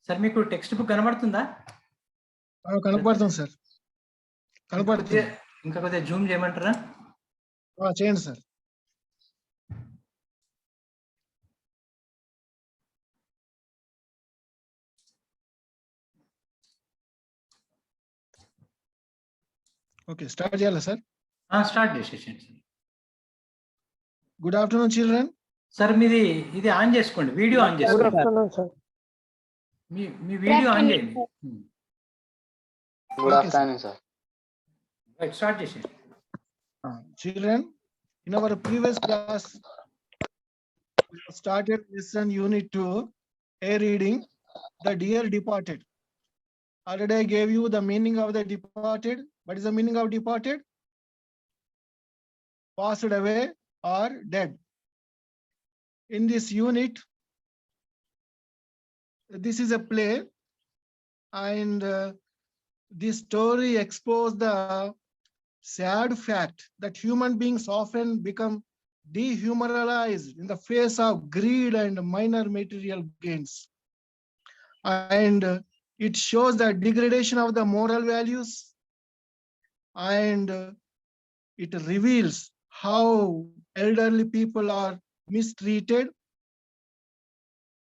Sir మీకు text book కనబడుతుందా? కనపడుతుంది సార్. కనపడుతుంది. ఇంకా కొద్దిగా జూమ్ చేయమంటారా? చేయండి సార్. ఓకే, స్టార్ట్ చేయాలా సార్? స్టార్ట్ చేసేయండి sir. Good afternoon children. Sir మీది ఇది ఆన్ చేసుకోండి, వీడియో ఆన్ చేసుకోండి. మీ వీడియో ఆన్ చేయండి. Good afternoon sir. Right, start చేసేయండి. Children, in our previous class we started lesson unit 2, a reading, the dear departed. Already I gave you the meaning of the departed. What is the meaning of departed? Passed away or dead. In this unit, this is a play, and this story exposed the sad fact that human beings often become dehumanized in the face of greed and minor material gains. And it shows the degradation of the moral values, and it reveals how elderly people are mistreated.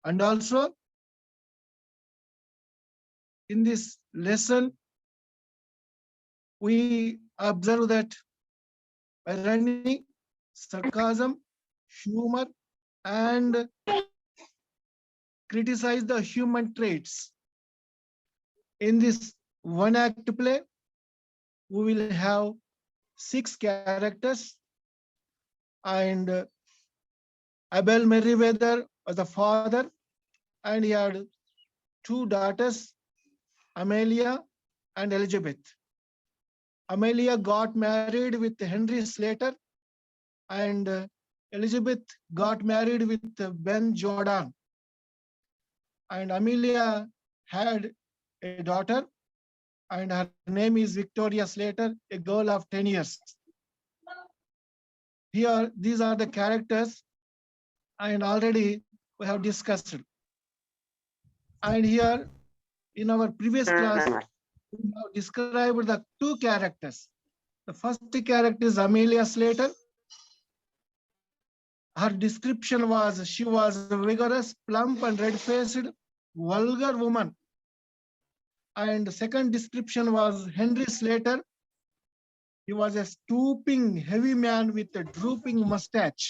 And also, in this lesson, we observe that irony, sarcasm, humor, and criticize the human traits. In this one act play, we will have 6 characters, and Abel Merriweather was the father, and he had 2 daughters, Amelia and Elizabeth. Amelia got married with Henry Slater, and Elizabeth got married with Ben Jordan. And Amelia had a daughter, and her name is Victoria Slater, a girl of 10 years. Here, these are the characters, and already we have discussed. And here, in our previous class, we have described the 2 characters. The first character is Amelia Slater. Her description was she was a vigorous, plump, and red-faced, vulgar woman. And the second description was Henry Slater. He was a stooping, heavy man with a drooping mustache.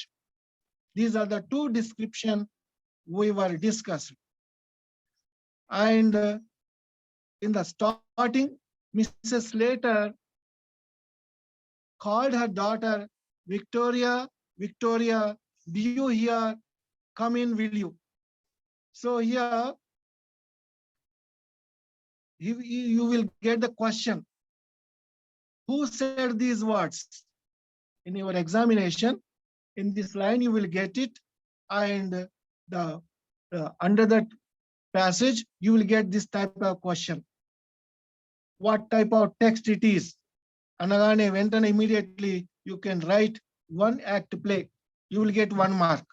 These are the 2 descriptions we were discussing. And in the starting, Mrs. Slater called her daughter, Victoria, Victoria, do you hear? Come in, will you? So here, you will get the question, who said these words? In your examination, in this line, you will get it, and under that passage, you will get this type of question. What type of text it is? Anagane ventane immediately you can write 1 act play. You will get 1 mark.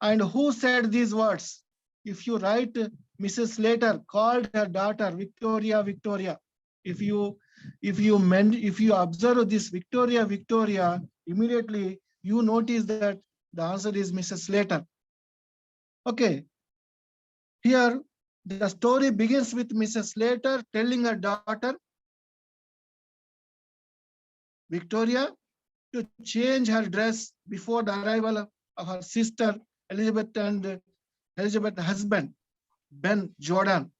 And who said these words? If you write Mrs. Slater called her daughter Victoria, Victoria. If you observe this Victoria, Victoria, immediately you notice that the answer is Mrs. Slater. Okay. Here, the story begins with Mrs. Slater telling her daughter, Victoria, to change her dress before the arrival of her sister Elizabeth and Elizabeth's husband, Ben Jordan.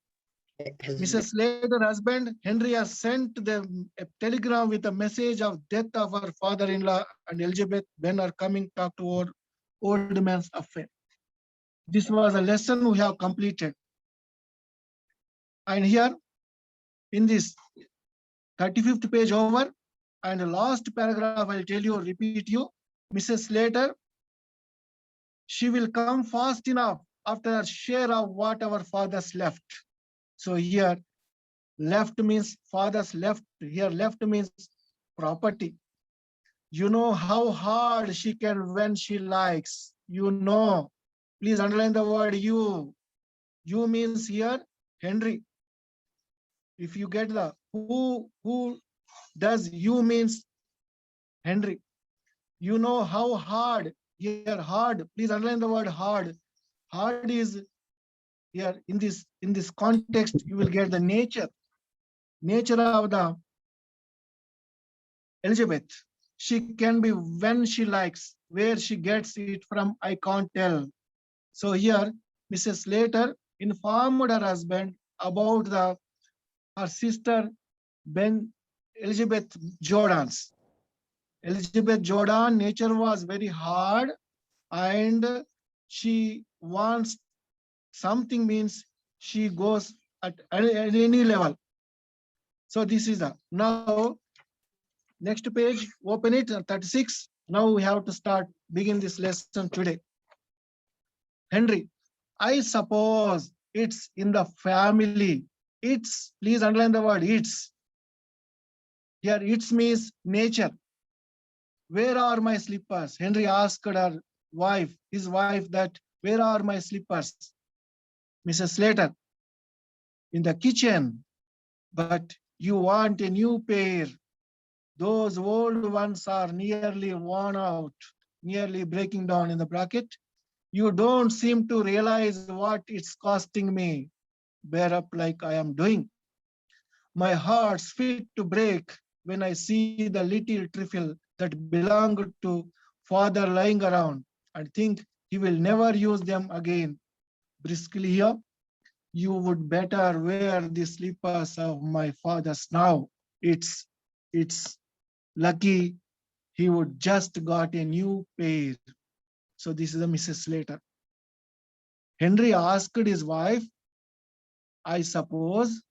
Mrs. Slater's husband, Henry, has sent them a telegram with a message of death of her father-in-law, and Elizabeth, Ben are coming to talk toward old man's affair. This was a lesson we have completed. And here, in this 35th page over, and the last paragraph, I'll tell you, repeat you, Mrs. Slater, she will come fast enough after her share of what our fathers left. So here, left means fathers left. Here, left means property. You know how hard she can when she likes. You know. Please underline the word you. You means here Henry. If you get the who does you means Henry. You know how hard here hard. Please underline the word hard. Hard is here in this context. You will get the nature of the Elizabeth. She can be when she likes. Where she gets it from, I can't tell. So here, Mrs. Slater informed her husband about her sister Elizabeth Jordan's. Elizabeth Jordan, nature was very hard, and she wants something means she goes at any level. So this is now next page, open it, 36. Now we have to begin this lesson today. Henry, I suppose it's in the family. It's, please underline the word it's. Here it's means nature. Where are my slippers? Henry asked his wife that, where are my slippers? Mrs. Slater, in the kitchen, but you want a new pair. Those old ones are nearly worn out, nearly breaking down in the bracket. You don't seem to realize what it's costing me. Bear up like I am doing. My heart's fit to break when I see the little trifle that belonged to father lying around and think he will never use them again. Briskly here, you would better wear the slippers of my father's now. It's lucky he would just got a new pair. So this is a Mrs. Slater. Henry asked his wife, I suppose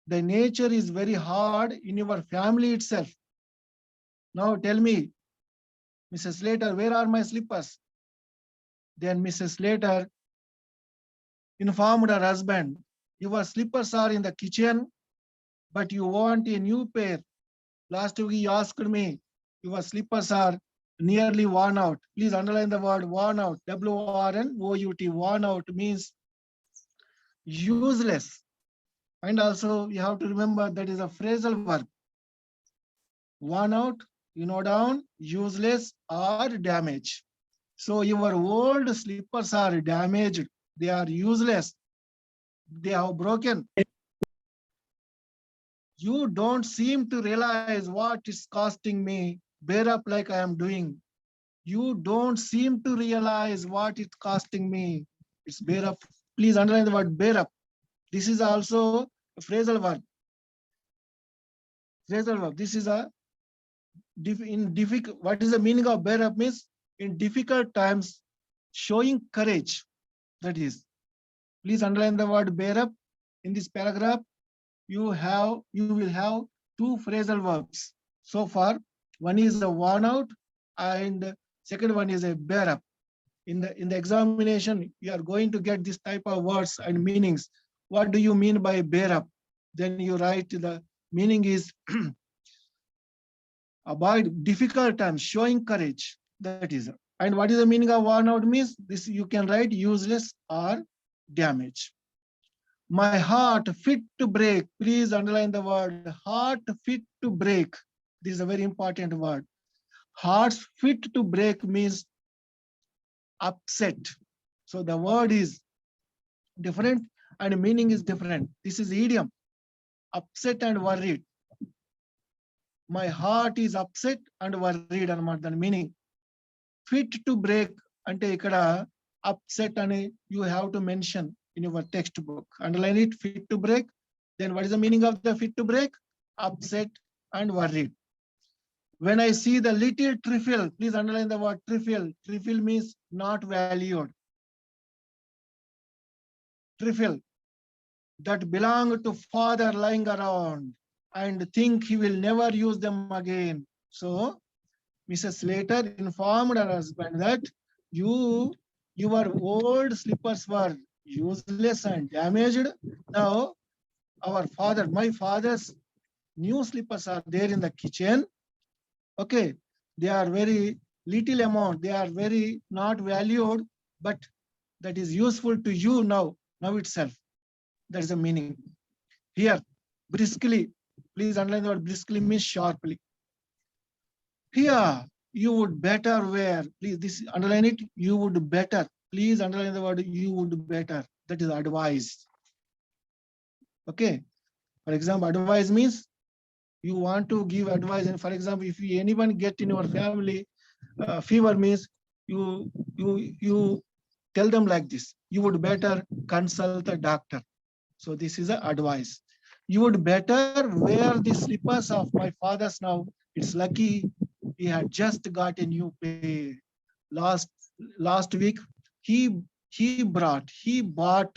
the nature is very hard in your family itself. Now tell me, Mrs. Slater, where are my slippers? Then Mrs. Slater informed her husband, your slippers are in the kitchen, but you want a new pair. Last week he asked me, your slippers are nearly worn out. Please underline the word worn out. W-O-R-N-O-U-T. Worn out means useless. And also you have to remember that is a phrasal verb. Worn out, down, useless or damaged. So your old slippers are damaged. They are useless. They have broken. You don't seem to realize what it's costing me. Bear up like I am doing. You don't seem to realize what it's costing me. It's bear up. Please underline the word bear up. This is also a phrasal verb. Phrasal verb. This is what is the meaning of bear up means in difficult times, showing courage. That is. Please underline the word bear up. In this paragraph, you will have two phrasal verbs. So far, one is a worn out and second one is a bear up. In the examination, you are going to get this type of words and meanings. What do you mean by bear up? Then you write the meaning is avoid difficult times, showing courage. That is. And what is the meaning of worn out means? This you can write useless or damage. My heart fit to break. Please underline the word heart fit to break. This is a very important word. Hearts fit to break means upset. So the word is different and meaning is different. This is idiom. Upset and worried. My heart is upset and worried అనమాట దాని meaning. Fit to break అంటే ఇక్కడ upset అని you have to mention in your textbook. Underline it, fit to break. Then what is the meaning of the fit to break? Upset and worried. When I see the little trifle, please underline the word trifle. Trifle means not valued. Trifle that belong to father lying around and think he will never use them again. So Mrs. Slater informed her husband that your old slippers were useless and damaged. Now my father's new slippers are there in the kitchen. Okay, they are very little amount. They are very not valued, but that is useful to you now itself. That is the meaning. Here, briskly, please underline the word briskly means sharply. Here, you would better wear, please this underline it, you would better. Please underline the word you would better. That is advice. Okay. For example, advice means you want to give advice. And for example, if anyone get in your family fever means you tell them like this, you would better consult a doctor. So this is a advice. You would better wear the slippers of my father's now. It's lucky he had just got a new pair. Last week, he bought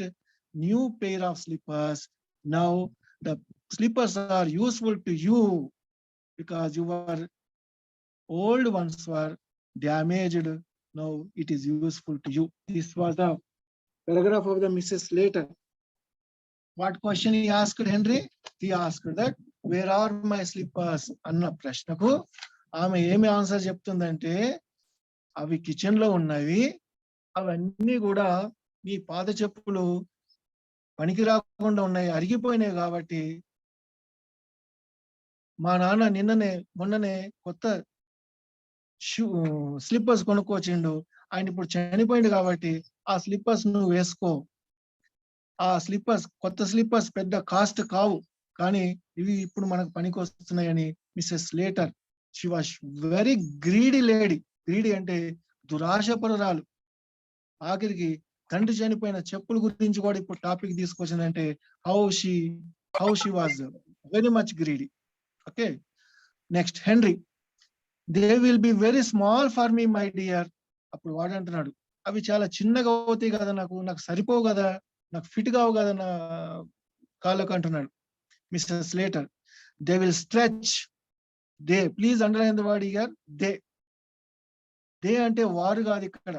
new pair of slippers. Now the slippers are useful to you because your old ones were damaged. Now it is useful to you. This was the paragraph of the Mrs. Slater. What question he asked Henry? He asked that, where are my slippers? అన్న ప్రశ్నకు ఆమె ఏమి answer చెప్తుందంటే, అవి kitchen లో ఉన్నవి, అవన్నీ కూడా నీ పాత చెప్పులు పనికి రాకుండా ఉన్నాయి, అరిగిపోయినాయి కాబట్టి మా నాన్న మొన్ననే కొత్త స్లిప్పర్స్ కొనుక్కొచ్చిండు, ఆయన ఇప్పుడు చనిపోయింది కాబట్టి ఆ స్లిప్పర్స్ నువ్వు వేసుకో. ఆ స్లిప్పర్స్ కొత్త స్లిప్పర్స్ పెద్ద కాస్ట్ కావు, కానీ ఇవి ఇప్పుడు మనకు పనికి వస్తున్నాయని Mrs Slater, she was very greedy lady. Greedy అంటే దురాశపరురాలు. ఆఖరికి తండ్రి చనిపోయిన చెప్పుల గురించి కూడా ఇప్పుడు టాపిక్ తీసుకొచ్చిందంటే how she was very much greedy. Okay, next Henry, they will be very small for me my dear. అప్పుడు వాడు అంటున్నాడు, అవి చాలా చిన్నగా అవుతాయి కదా, నాకు సరిపోవు కదా, నాకు ఫిట్ కావు కదా నా కాళ్ళకు అంటున్నాడు mister Slater. They will stretch. They, please underline the word here, they అంటే వారు కాదు ఇక్కడ,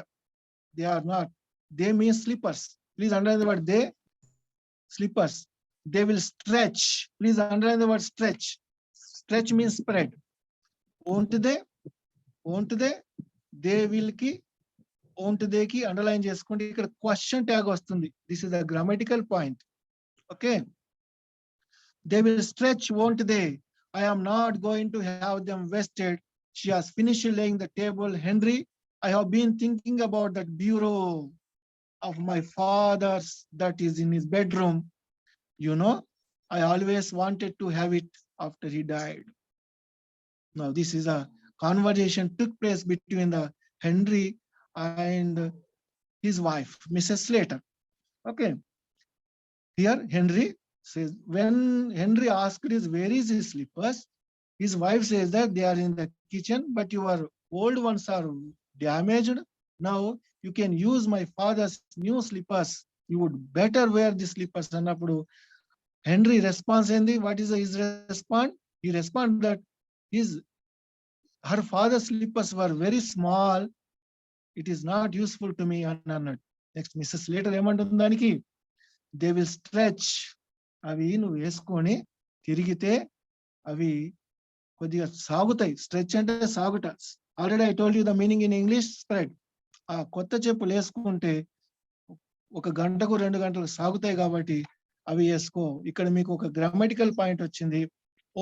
they are not, they means slippers. Please underline the word they, slippers. They will stretch. Please underline the word stretch. Stretch means spread. Won't they, they will కి won't they కి underline చేసుకోండి. ఇక్కడ question tag వస్తుంది. This is the grammatical point. Okay, they will stretch, won't they. I am not going to have them wasted. She has finished laying the table. Henry, I have been thinking about that bureau of my father's that is in his bedroom. You know, I always wanted to have it after he died. Now, this is a conversation took place between the Henry and his wife, Mrs. Slater. Okay. Here, Henry says, when Henry asked where is his slippers, his wife says that they are in the kitchen, but your old ones are damaged. Now you can use my father's new slippers. You would better wear the slippers. Annapudu Henry responds endi, what is his response? He responds that her father's slippers were very small. It is not useful to me annadu. Next, Mrs. Slater ఏమంటుంది దానికి, they will stretch. అవి నువ్వు వేసుకొని తిరిగితే అవి కొద్దిగా సాగుతాయి. Stretch అంటే సాగుట. Already I told you the meaning in English, spread. ఆ కొత్త చెప్పులు వేసుకుంటే 1 గంటకు 2 గంటలు సాగుతాయి కాబట్టి అవి వేసుకో. ఇక్కడ మీకు ఒక గ్రామటికల్ పాయింట్ వచ్చింది.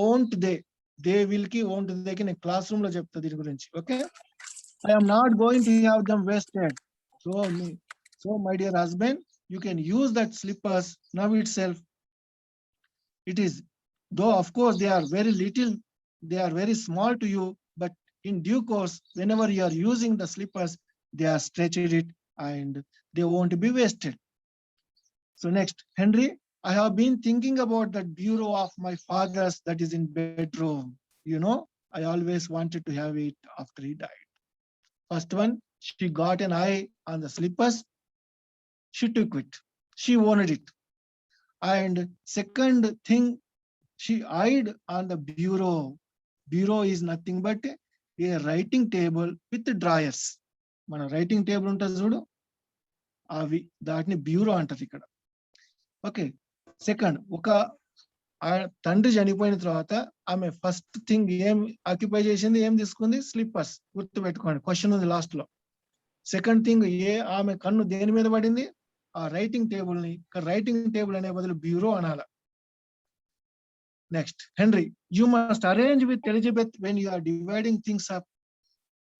ఓంట్ దే, దే విల్ కి ఓంట్ దే కి నేను క్లాస్ రూమ్ లో చెప్తా దీని గురించి. Okay, I am not going to have them wasted. So my dear husband, you can use that slippers now itself. It is, though of course they are very little, they are very small to you, but in due course, whenever you are using the slippers, they are stretched it and they won't be wasted. So next, Henry, I have been thinking about that bureau of my father's that is in bedroom. You know, I always wanted to have it after he died. First one, she got an eye on the slippers. She took it. She wanted it. And second thing, she eyed on the bureau. Bureau is nothing but a writing table with the drawers. మన writing table ఉంటుంది చూడు, అవి దాటిని bureau అంటారు ఇక్కడ. Okay, second, ఒక తండ్రి చనిపోయిన తర్వాత ఆమె ఫస్ట్ థింగ్ ఏం ఆక్యుపై చేసింది, ఏం తీసుకుంది? స్లిప్పర్స్. గుర్తు పెట్టుకోండి, క్వశ్చన్ ఉంది లాస్ట్ లో. సెకండ్ థింగ్, ఆమె కన్ను దేని మీద పడింది? ఆ ఆ రైటింగ్ టేబుల్ ని ఇక్కడ రైటింగ్ టేబుల్ అనే బదులు బ్యూరో అనాల. Next Henry, you must arrange with Elizabeth when you are dividing things up.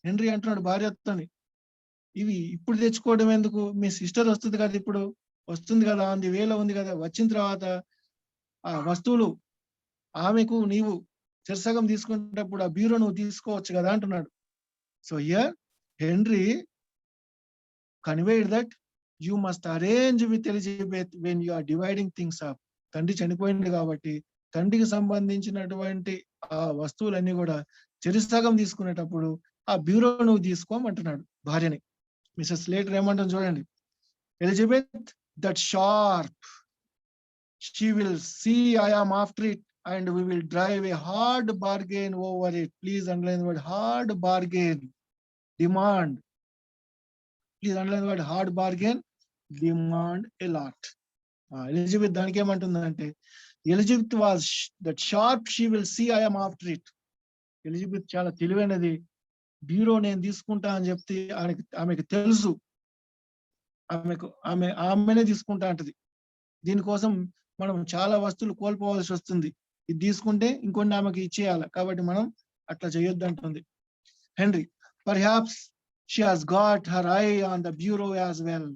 Henry అంటున్నాడు భార్యతోని, ఇవి ఇప్పుడు తెచ్చుకోవడం ఎందుకు, మీ సిస్టర్ వస్తుంది కదా, ఇప్పుడు వస్తుంది కదా, అంది వేలో ఉంది కదా, వచ్చిన తర్వాత ఆ వస్తువులు ఆమెకు నీవు చెరసగం తీసుకునేటప్పుడు ఆ బ్యూరో నువ్వు తీసుకోవచ్చు కదా అంటున్నాడు. So here Henry conveyed that you must arrange with Elizabeth when you are dividing things up. తండ్రి చనిపోయింది కాబట్టి తండ్రికి సంబంధించినటువంటి ఆ వస్తువులన్నీ కూడా చెరసగం తీసుకునేటప్పుడు ఆ బ్యూరో నువ్వు తీసుకోమంటున్నాడు భార్యని. మిసెస్ స్లేటర్ ఏమంటుంది చూడండి, Elizabeth that sharp, she will see I am after it and we will drive a hard bargain over it. Please underline the word hard bargain. Demand. Please underline the word hard bargain. Demand a lot. Elizabeth దానికి ఏమంటుందంటే, Elizabeth was that sharp, she will see I am after it. Elizabeth చాలా తెలివైనది, bureau నేను తీసుకుంటా అని చెప్తే ఆమెకు తెలుసు, ఆమెనే తీసుకుంటా అంటది. దీనికోసం మనం చాలా వస్తువులు కోల్పోవాల్సి వస్తుంది, ఇది తీసుకుంటే ఇంకొన్ని ఆమెకి ఇచ్చేయాలి, కాబట్టి మనం అట్లా చేయొద్దు అంటుంది. Henry, perhaps she has got her I on the bureau as well.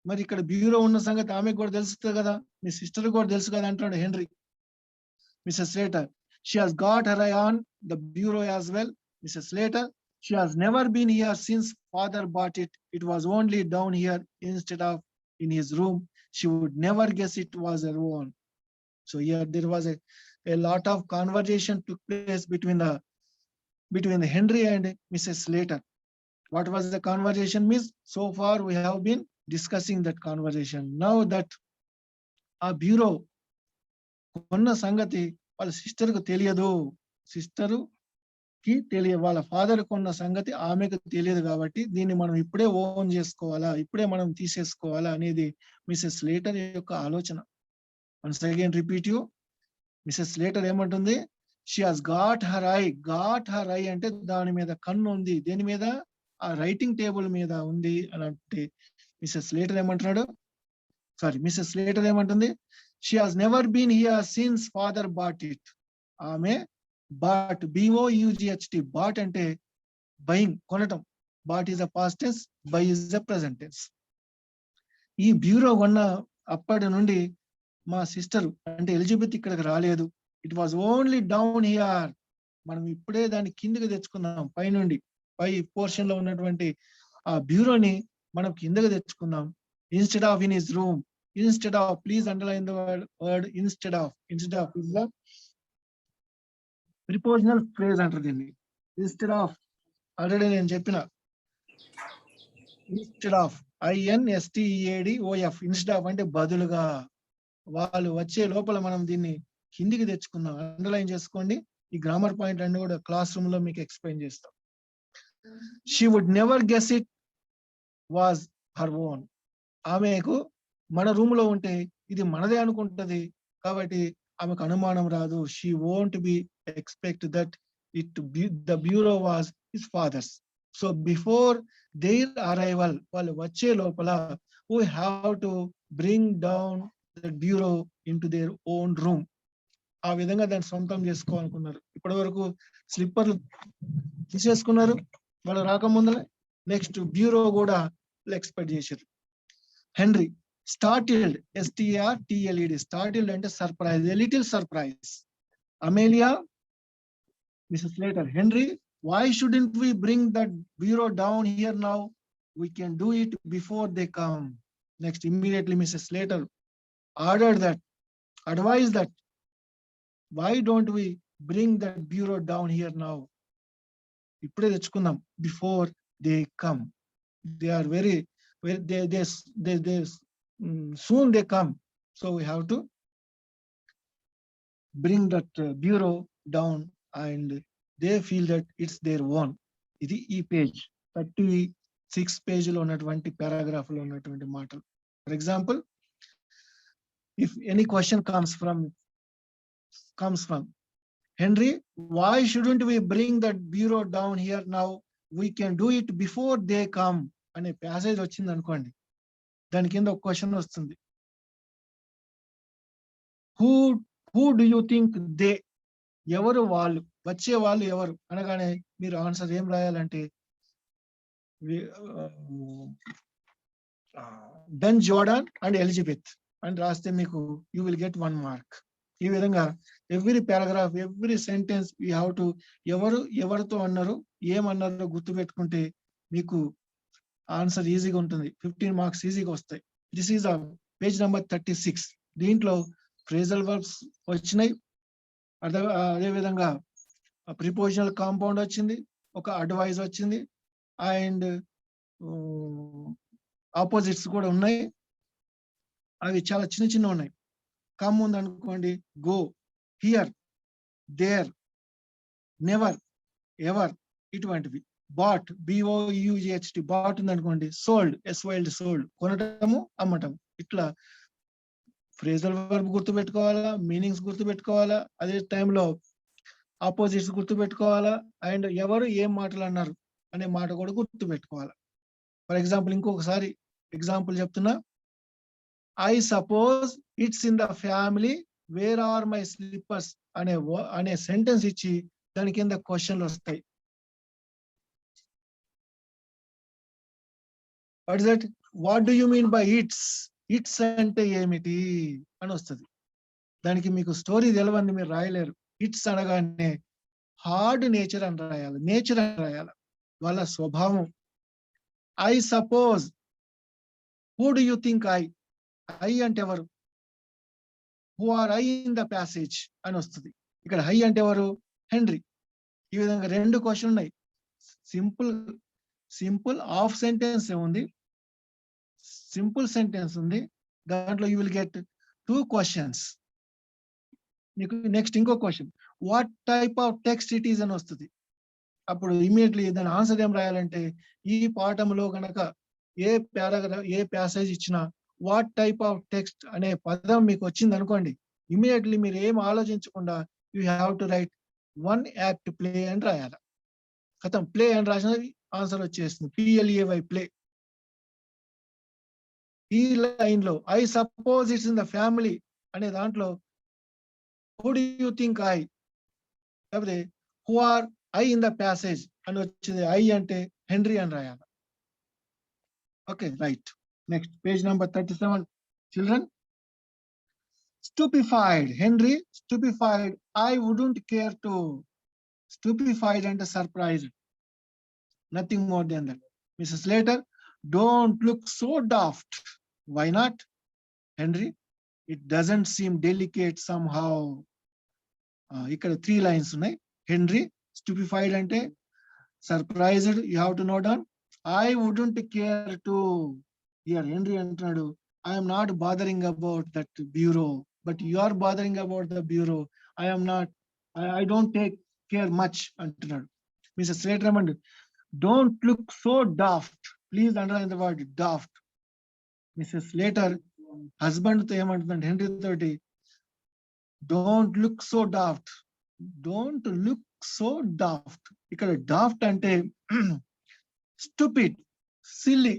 మరి ఇక్కడ బ్యూరో ఉన్న సంగతి ఆమెకు కూడా తెలుస్తుంది కదా, మీ సిస్టర్ కూడా తెలుసు కదా అంటున్నాడు henry. Mrs Slater, she has got her I on the bureau as well. Mrs Slater, she has never been here since father bought it. It was only down here instead of in his room. She would never guess it was her own. So here there was a lot of conversation took place between the Henry and Mrs. Slater. What was the conversation, miss? So far we have been discussing that conversation. Now that a bureau konna sangati వాళ్ళ sister కు తెలియదు, sister కి తెలియదు, వాళ్ళ father కొన్న సంగతి ఆమెకు తెలియదు, కాబట్టి దీన్ని మనం ఇప్పుడే ఓన్ చేసుకోవాలా, ఇప్పుడే మనం తీసేసుకోవాలా అనేది మిసెస్ స్లేటర్ యొక్క ఆలోచన. Once again repeat you, Mrs Slater ఏమంటుంది, she has got her eye. Got her eye అంటే దాని మీద కన్ను ఉంది, దేని మీద, ఆ రైటింగ్ టేబుల్ మీద ఉంది అని అంటే మిసెస్ స్లేటర్ ఏమంటుంది, she has never been here since father bought it. ఆమె బాట్, BOUGHT, బాట్ అంటే బయింగ్, కొనటం. Bought is a past tense, buy is a present tense. ఈ బ్యూరో కొన్న అప్పటి నుండి మా సిస్టర్ అంటే ఎలిజబెత్ ఇక్కడికి రాలేదు. It was only down here. మనం ఇప్పుడే దాన్ని కిందకి తెచ్చుకుందాం, పైనుండి, పై పోర్షన్ లో ఉన్నటువంటి ఆ బ్యూరోని మనం కిందకి తెచ్చుకుందాం. Instead of in his room. Instead of, please underline the word instead of. Instead of is the prepositional phrase అంటారు దీన్ని. ఇన్స్టెడ్ ఆఫ్ ఆల్రెడీ నేను చెప్పిన, instead of, INSTEADOF. Instead of అంటే బదులుగా, వాళ్ళు వచ్చే లోపల మనం దీన్ని కిందికి తెచ్చుకుందాం. అండర్లైన్ చేసుకోండి, ఈ గ్రామర్ పాయింట్ అన్ని కూడా క్లాస్ రూమ్ లో మీకు ఎక్స్ప్లెయిన్ చేస్తాం. She would never guess it was her own. ఆమెకు మన రూమ్ లో ఉంటే ఇది మనదే అనుకుంటది, కాబట్టి ఆమెకు అనుమానం రాదు. She won't be expect that the bureau was his father's. So before their arrival, వాళ్ళు వచ్చే లోపల, we have to bring down the bureau into their own room. ఆ విధంగా దాన్ని సొంతం చేసుకోవాలనుకున్నారు. ఇప్పటి వరకు స్లిప్పర్లు తీసేసుకున్నారు వాళ్ళు రాకముందలే, నెక్స్ట్ బ్యూరో కూడా ఎక్స్పెక్ట్ చేశారు. హెన్రీ startled, STARTLED, startled అంటే surprise, a little surprise. Amelia, Mrs. Slater, Henry, why shouldn't we bring that bureau down here now? We can do it before they come. Next, immediately Mrs. Slater ordered that, advised that, why don't we bring that bureau down here now? ఇప్పుడే తెచ్చుకుందాం, before they come. They are very they soon they come, so we have to bring that bureau down and they feel that it's their own. ఇది ఈ page 36 page లో ఉన్నటువంటి paragraph లో ఉన్నటువంటి మాటలు. For example, if any question comes from Henry, why shouldn't we bring that bureau down here now? We can do it before they come అనే passage వచ్చింది అనుకోండి, దాని కింద ఒక క్వశ్చన్ వస్తుంది. Who who do you think they, ఎవరు వాళ్ళు, వచ్చే వాళ్ళు ఎవరు అనగానే మీరు ఆన్సర్ ఏం రాయాలంటే బెన్ జోర్డాన్ అండ్ ఎలిజబెత్ అని రాస్తే మీకు యూ విల్ గెట్ 1 మార్క్. ఈ విధంగా every paragraph, every sentence you have to, ఎవరు ఎవరితో అన్నారు, ఏమన్నారో గుర్తు పెట్టుకుంటే మీకు ఆన్సర్ ఈజీగా ఉంటుంది. 15 మార్క్స్ ఈజీగా వస్తాయి. This is page number 36. దీంట్లో ఫ్రేజల్ వర్బ్స్ వచ్చినాయి, అదే విధంగా ప్రిపోజిషనల్ కాంపౌండ్ వచ్చింది, ఒక అడ్వైజ్ వచ్చింది, అండ్ ఆపోజిట్స్ కూడా ఉన్నాయి. అవి చాలా చిన్న చిన్న ఉన్నాయి. కమ్ ఉంది అనుకోండి, go, here, there, never, ever, ఇటువంటివి. బాట్, BOUGHT, బాట్ ఉంది అనుకోండి, సోల్డ్, SOLD, సోల్డ్, కొనటము, అమ్మటం. ఇట్లా ఫ్రేజల్ వర్బ్ గుర్తుపెట్టుకోవాలా, మీనింగ్స్ గుర్తుపెట్టుకోవాలా, అదే టైంలో ఆపోజిట్స్ గుర్తుపెట్టుకోవాలా, అండ్ ఎవరు ఏం మాటలు అన్నారు అనే మాట కూడా గుర్తుపెట్టుకోవాలా. ఫర్ ఎగ్జాంపుల్, ఇంకొకసారి ఎగ్జాంపుల్ చెప్తున్నా. I suppose it's in the family, where are my slippers అనే సెంటెన్స్ ఇచ్చి దాని కింద క్వశ్చన్లు వస్తాయి. What is that, what do you mean by it's, it's అంటే ఏమిటి అని వస్తుంది. దానికి మీకు స్టోరీ తెలవంది, మీరు రాయలేరు. ఇట్స్ అనగానే హార్డ్ నేచర్ అని రాయాలి, నేచర్ అని రాయాలి, వాళ్ళ స్వభావం. I suppose, who do you think I అంటే ఎవరు, who are I in the passage అని వస్తుంది. ఇక్కడ ఐ అంటే ఎవరు, హెన్రీ. ఈ విధంగా 2 క్వశ్చన్ ఉన్నాయి. సింపుల్ హాఫ్ సెంటెన్స్ ఉంది, సింపుల్ సెంటెన్స్ ఉంది. దాంట్లో యూ విల్ గెట్ 2 క్వశ్చన్స్. మీకు నెక్స్ట్ ఇంకో question, what type of text it is అని వస్తుంది. అప్పుడు ఇమీడియట్లీ దాని ఆన్సర్ ఏం రాయాలంటే, ఈ పాఠంలో గనక ఏ పారాగ్రాఫ్, ఏ ప్యాసేజ్ ఇచ్చినా వాట్ టైప్ ఆఫ్ టెక్స్ట్ అనే పదం మీకు వచ్చింది అనుకోండి, ఇమీడియట్లీ మీరు ఏం ఆలోచించకుండా you have to write 1 act play అని రాయాలి. కథం, ప్లే అని రాసినది ఆన్సర్ వచ్చేస్తుంది, PLAY, ప్లే. ఈ లైన్ లో I suppose it's in the family అనే దాంట్లో who do you think I, లేకపోతే who are I in the passage అని వచ్చింది. ఐ అంటే హెన్రీ అని రాయాలి. Okay, right. Next page number 37. Children, stupefied, Henry stupefied, I wouldn't care to. Stupefied అంటే surprised, nothing more than that. Mrs. Slater, don't look so daft. Why not, Henry? It doesn't seem delicate somehow. ఇక్కడ 3 lines ఉన్నాయి. Henry stupefied అంటే surprised, you have to note down. I wouldn't care to, here Henry అంటున్నాడు, I'm not bothering about that bureau, but you are bothering about the bureau. I don't take care much అంటున్నాడు. Mister Slater ఏమండి, don't look so daft. Please underline the word daft. Mrs Slater husband తో ఏమంటుందంటే Henry తోటి, don't look so daft, don't look so daft. ఇక్కడ daft అంటే stupid, silly,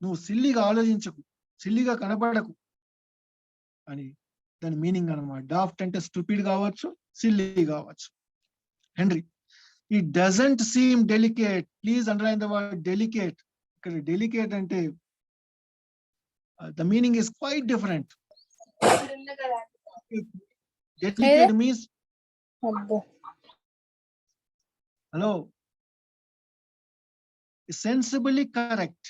నువ్వు సిల్లీగా ఆలోచించకు, సిల్లీగా కనపడకు అని దాని మీనింగ్ అన్నమాట. డాఫ్ట్ అంటే స్టూపిడ్ కావచ్చు, సిల్లీ కావచ్చు. Henry, it doesn't seem delicate. Please underline the word delicate. ఇక్కడ డెలికేట్ అంటే the meaning is quite different. Delicate means, hello, sensibly correct,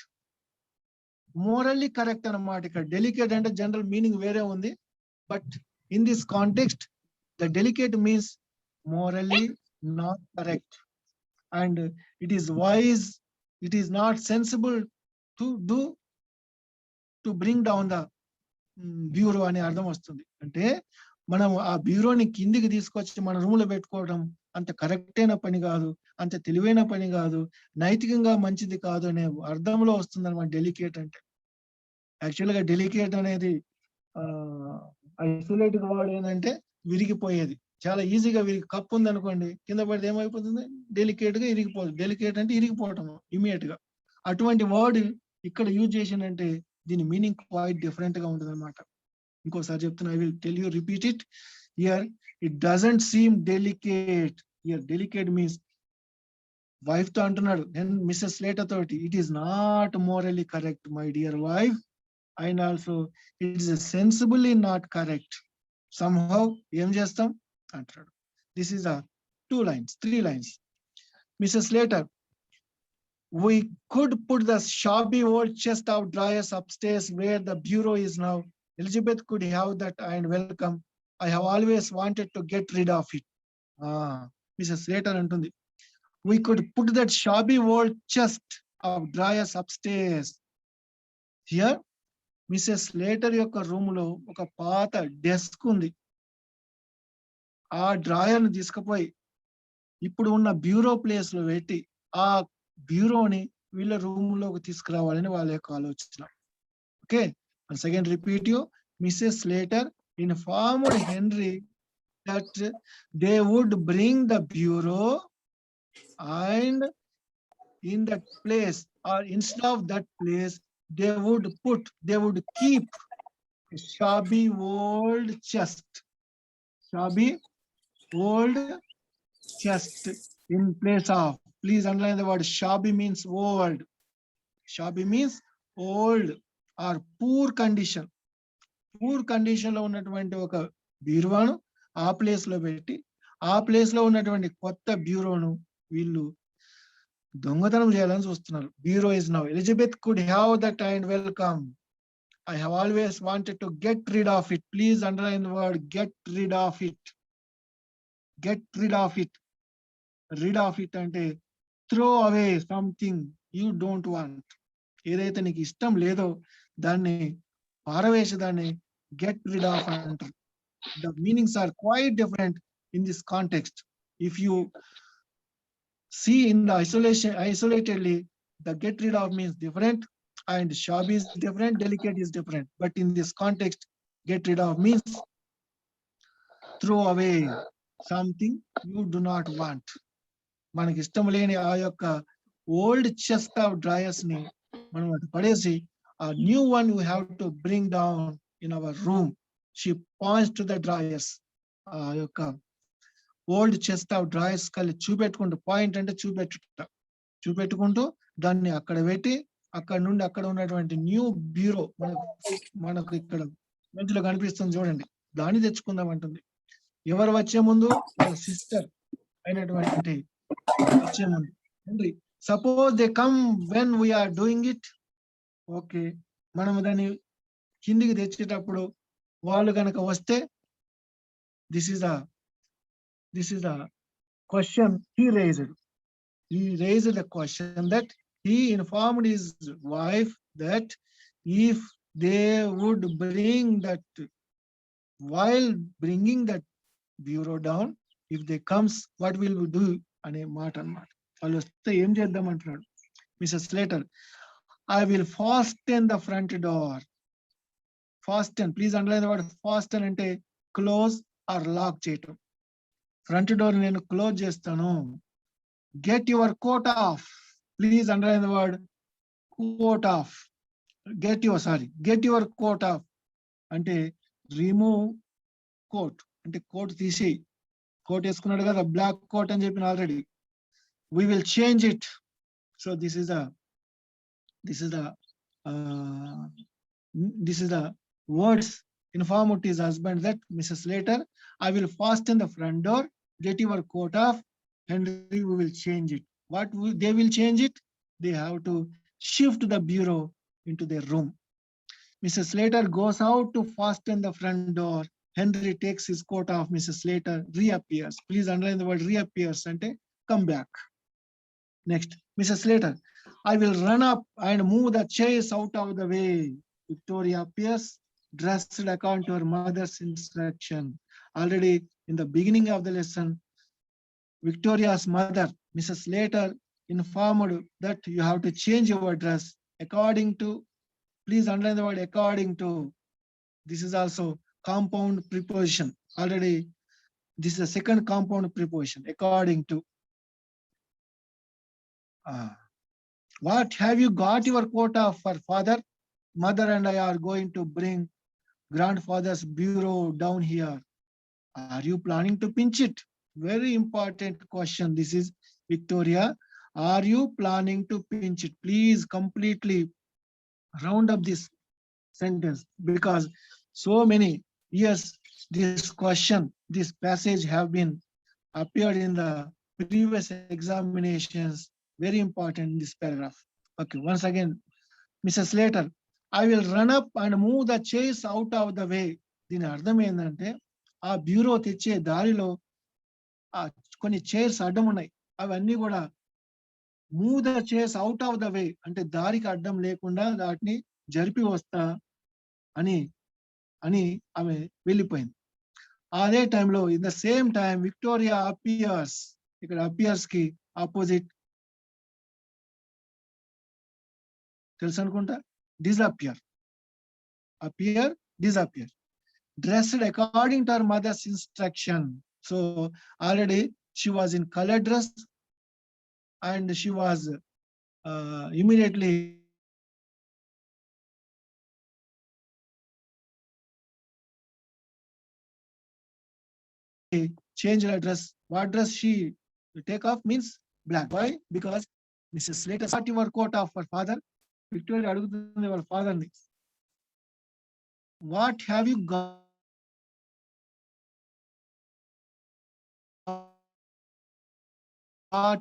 morally correct అన్నమాట. ఇక్కడ డెలికేట్ అంటే జనరల్ మీనింగ్ వేరే ఉంది, but in this context the delicate means morally not correct, and it is wise, it is not sensible to bring down the bureau అనే అర్థం వస్తుంది. అంటే మనం ఆ బ్యూరోని కిందికి తీసుకొచ్చి మన రూమ్ లో పెట్టుకోవడం అంత కరెక్ట్ అయిన పని కాదు, అంత తెలివైన పని కాదు, నైతికంగా మంచిది కాదు అనే అర్థంలో వస్తుంది అనమాట డెలికేట్ అంటే. యాక్చువల్ గా డెలికేట్ అనేది ఐసోలేట్ వర్డ్ ఏంటంటే విరిగిపోయేది. చాలా ఈజీగా కప్పు ఉంది అనుకోండి, కింద పడితే ఏమైపోతుంది, డెలికేట్ గా ఇరిగిపోతుంది. డెలికేట్ అంటే ఇరిగిపోవటం ఇమీడియట్ గా. అటువంటి వర్డ్ ఇక్కడ యూజ్ చేసిందంటే దీని మీనింగ్ క్వైట్ డిఫరెంట్ గా ఉంటుంది అనమాట. ఇంకోసారి చెప్తున్నా, I will tell you, repeat it. Here it doesn't seem delicate. Here delicate means wife తో అంటున్నాడు, దెన్ మిస్సెస్ స్లేటర్ తోటి, it is not morally correct my dear wife, and also it is sensibly not correct. Somehow ఏం చేస్తాం అంటాడు. This is a 2 lines, 3 lines. Mrs. Slater, we could put the shabby old chest of drawers upstairs where the bureau is now. Elizabeth could have that and welcome. I have always wanted to get rid of it. Mrs. Slater antundi, we could put that shabby old chest of drawers upstairs. Here, Mrs. Slater యొక్క room లో ఒక పాత desk ఉంది. ఆ drawer ని తీసుకుపోయి ఇప్పుడు ఉన్న బ్యూరో ప్లేస్ లో పెట్టి ఆ బ్యూరోని వీళ్ళ రూమ్ లోకి తీసుకురావాలని వాళ్ళ యొక్క ఆలోచన. Okay, once again repeat you. Mrs Slater informed Henry that they would bring the bureau and in that place or instead of that place they would keep a shabby old chest in place of. Please underline the word shabby means old. Shabby means old or poor condition. Poor condition లో ఉన్నటువంటి ఒక బ్యూరోను ఆ place లో పెట్టి ఆ place లో ఉన్నటువంటి కొత్త బ్యూరోను వీళ్ళు దొంగతనం చేయాలని చూస్తున్నారు. Bureau is now. Elizabeth could have that and welcome. I have always wanted to get rid of it. Please underline the word get rid of it. Get rid of it. Rid of it అంటే throw away something you don't want. ఏదైతే నీకు ఇష్టం లేదో దాన్ని పారవేసి దాన్ని get rid of అంటారు. The meanings are quite different in this context. If you see in the isolatedly, the get rid of means different and shabby is different, delicate is different. But in this context, get rid of means throw away something you do not want. మనకి ఇష్టం లేని ఆ యొక్క old chest of drawers ని మనం అటు పడేసి ఆ new one you have to bring down in our room. She points to the drawers. ఆ యొక్క ఓల్డ్ చెస్ట్ ఆఫ్ డ్రాయర్స్ కలిసి చూపెట్టుకుంటూ, పాయింట్ అంటే చూపెట్టుకుంటూ దాన్ని అక్కడ పెట్టి అక్కడ నుండి అక్కడ ఉన్నటువంటి న్యూ బ్యూరో మనకు ఇక్కడ మధ్యలో కనిపిస్తుంది చూడండి, దాన్ని తెచ్చుకుందాం అంటుంది. ఎవరు వచ్చే ముందు? వాళ్ళ సిస్టర్ అయినటువంటి వచ్చే ముందు. Henry, suppose they come when we are doing it. Okay, మనం దాన్ని కిందికి తెచ్చేటప్పుడు వాళ్ళు కనుక వస్తే, this is the question he raised. He raised the question that he informed his wife that if they would bring that, while bringing that bureau down, if they comes, what will we do అనే మాట అన్నమాట. వాళ్ళు వస్తే ఏం చేద్దాం అంటున్నాడు. Mrs Slater, I will fasten the front door. Fasten, please underline the word fasten అంటే close or lock చేయటం. ఫ్రంట్ డోర్ నేను క్లోజ్ చేస్తాను. Get your coat off. Please underline the word coat off. Get your coat off అంటే remove coat అంటే coat తీసి, coat వేసుకున్నాడు కదా black coat అని చెప్పిన already. We will change it. So this is the words informed his husband that Mrs. Slater, I will fasten the front door, get your coat off, Henry, we will change it. They will change it? They have to shift the bureau into their room. Mrs. Slater goes out to fasten the front door. Henry takes his coat off. Mrs. Slater reappears. Please underline the word reappears ante come back. Next, Mrs. Slater, I will run up and move the chairs out of the way. Victoria appears, dressed according to her mother's instruction. Already in the beginning of the lesson, Victoria's mother, Mrs. Slater, informed that you have to change your dress according to. Please underline the word according to. This is also compound preposition. Already this is the second compound preposition, according to. What have you got your coat of for father? mother and I are going to bring grandfather's bureau down here. Are you planning to pinch it? Very important question. This is Victoria. Are you planning to pinch it? Please completely round up this sentence, because so many years this question, this passage have been appeared in the previous examinations. Very important in this paragraph. Okay, once again, Mrs. Slater, I will run up and move the chairs out of the way. దీని అర్థం ఏంటంటే ఆ bureau తెచ్చే దారిలో ఆ కొన్ని chairs అడ్డం ఉన్నాయి, అవన్నీ కూడా move the chairs out of the way అంటే దారికి అడ్డం లేకుండా వాటిని జరిపి వస్తా అని అని ఆమె వెళ్ళిపోయింది. అదే టైంలో in the same time Victoria appears, ఇక్కడ అపియర్స్ కి ఆపోజిట్ తెలుసు అనుకుంటా, disappear. appear, disappear. Dressed according to her mother's instruction. So already she was in color dress and she was immediately changed her dress. What dress she take off means black. Why? Because Mrs. Slater sought your coat of her father. Victoria అడుగుతుంది వాళ్ళ father ని, what have you got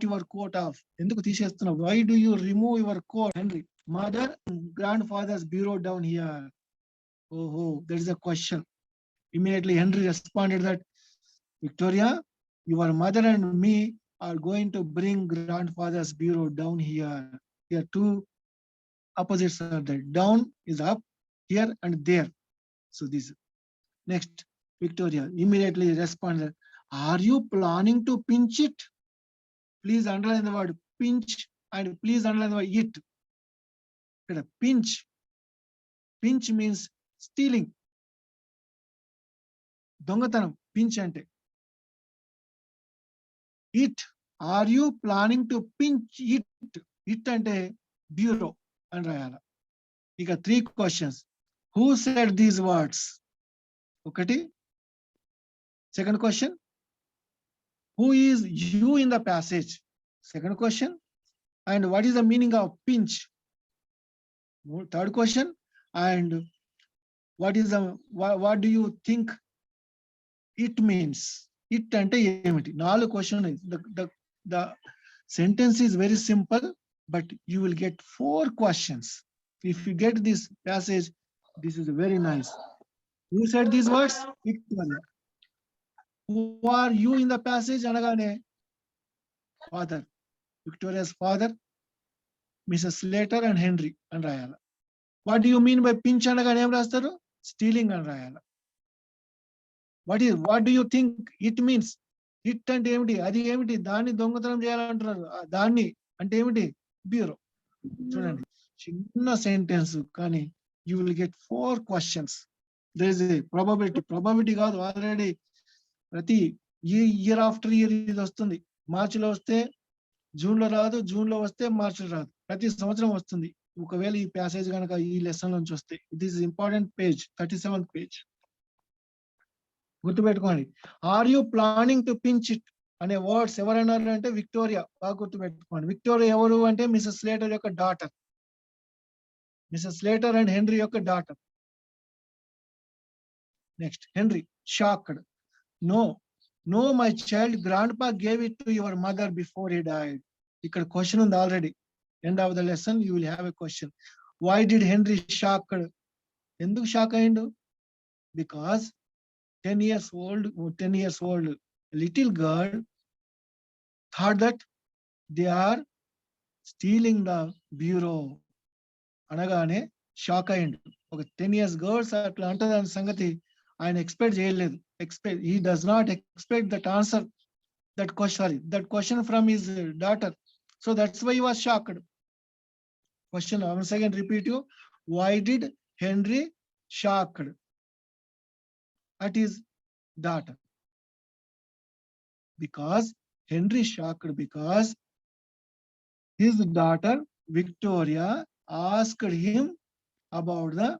your coat off? ఎందుకు తీసేస్తున్నావు? Why do you remove your coat? Henry, mother and grandfather's bureau down here. Oh, there is a question. Immediately Henry responded that, Victoria, your mother and me are going to bring grandfather's bureau down here. Here two opposites are there. Down is up, here and there. So this. Next, Victoria immediately responded, are you planning to pinch it? Please underline the word pinch and please underline the word it. Pinch. Pinch means stealing. దొంగతనం pinch అంటే. It, are you planning to pinch it? It అంటే bureau అని రాయాల. ఇక 3 questions. Who said these words? ఒకటి. Second question, who is you in the passage? Second question, and what is the meaning of pinch? Third question, and what is the what do you think it means? It ante emiti? 4 questions. The sentence is very simple, but you will get 4 questions. If you get this passage, this is very nice. Who said these words? Victoria. Who are you in the passage? అనగానే father, Victoria's father, Mrs. Slater and Henry అని రాయాల. What do you mean by pinch అనగానే ఏం రాస్తారు? Stealing అని రాయాల. What do you think it means? It అంటే ఏమిటి? అది ఏమిటి? దాన్ని దొంగతనం చేయాలంటున్నారు. దాన్ని అంటే ఏమిటి? బ్యూరో. చూడండి, చిన్న సెంటెన్స్ కానీ you will get 4 questions. There is a probability కాదు, ఆల్రెడీ ప్రతి ఇయర్ ఆఫ్టర్ ఇయర్ ఇది వస్తుంది. మార్చిలో వస్తే జూన్లో రాదు, జూన్లో వస్తే మార్చిలో రాదు, ప్రతి సంవత్సరం వస్తుంది. ఒకవేళ ఈ ప్యాసేజ్ కనుక ఈ లెసన్ నుంచి వస్తే, this is important page, 37th page. గుర్తుపెట్టుకోండి. Are you planning to pinch it అనే వర్డ్స్ ఎవరన్నారు అంటే విక్టోరియా. బాగా గుర్తుపెట్టుకోండి. విక్టోరియా ఎవరు అంటే మిసెస్ స్లేటర్ యొక్క daughter. Mrs Slater and Henry యొక్క daughter. Next, Henry shocked. No, my child, grandpa gave it to your mother before he died. ఇక్కడ క్వశ్చన్ ఉంది already. End of the lesson you will have a question. Why did Henry shocked? ఎందుకు shock అయ్యిండు? Because 10 years old little girl thought that they are stealing the bureau అనగానే shock అయ్యిండు. ఒక 10 years girls అట్లా అంటదాని సంగతి ఆయన expect చేయలేదు. He does not expect that answer, that question from his daughter. So that's why he was shocked. Question once again repeat you. Why did Henry shocked at his daughter? Because Henry shocked because his daughter Victoria asked him about the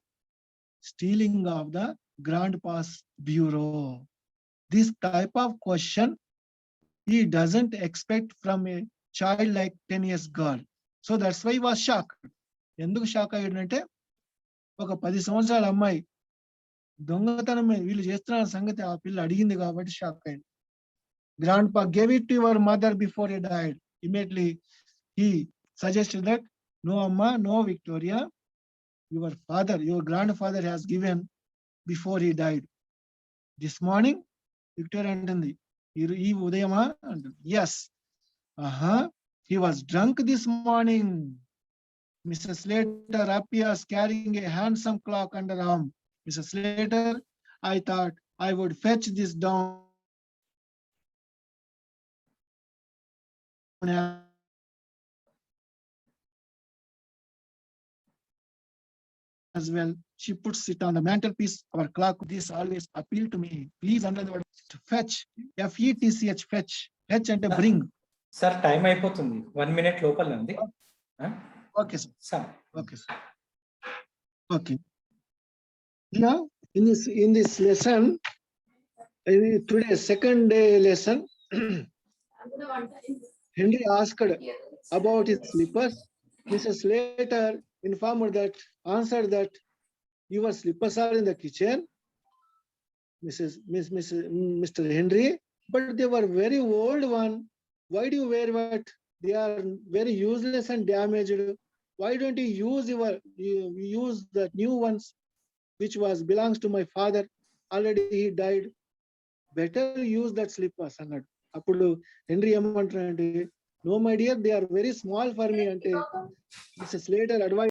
stealing of the grandpa's bureau. This type of question he doesn't expect from a child like 10 years girl. So that's why he was shocked. ఎందుకు shock అయ్యాడంటే ఒక 10 సంవత్సరాల అమ్మాయి దొంగతనం వీళ్ళు చేస్తున్న సంగతి ఆ పిల్ల అడిగింది కాబట్టి షాక్ అయింది. Grandpa gave it to your mother before he died. Immediately he suggested that no amma, no Victoria, your father, your grandfather has given before he died. This morning, Victoria antundi, ee udayama antundi. Yes. He was drunk this morning. Mrs. Slater appears carrying a handsome clock under arm. Mrs. Slater, I thought I would fetch this down as well. She puts it on the mantelpiece. Our clock, this always appeal to me. Please under the word to fetch. F-E-T-C-H, fetch. Fetch and bring. Sir time అయిపోతుంది, 1 minute లోపల ఉంది. Okay, sir. Sir Okay, sir. Okay. Now, in this lesson, today second day lesson, Henry asked about his slippers. Mrs. Slater informed that, answered that your slippers are in the kitchen, Mr. Henry, but they were very old one. Why do you wear what? They are very useless and damaged. Why don't you use the new ones, which belongs to my father? Already he died. Better use that slippers అన్నాడు. అప్పుడు henry ఏమంటారంటే, no my dear, they are very small for me అంటే Mrs. Slater advised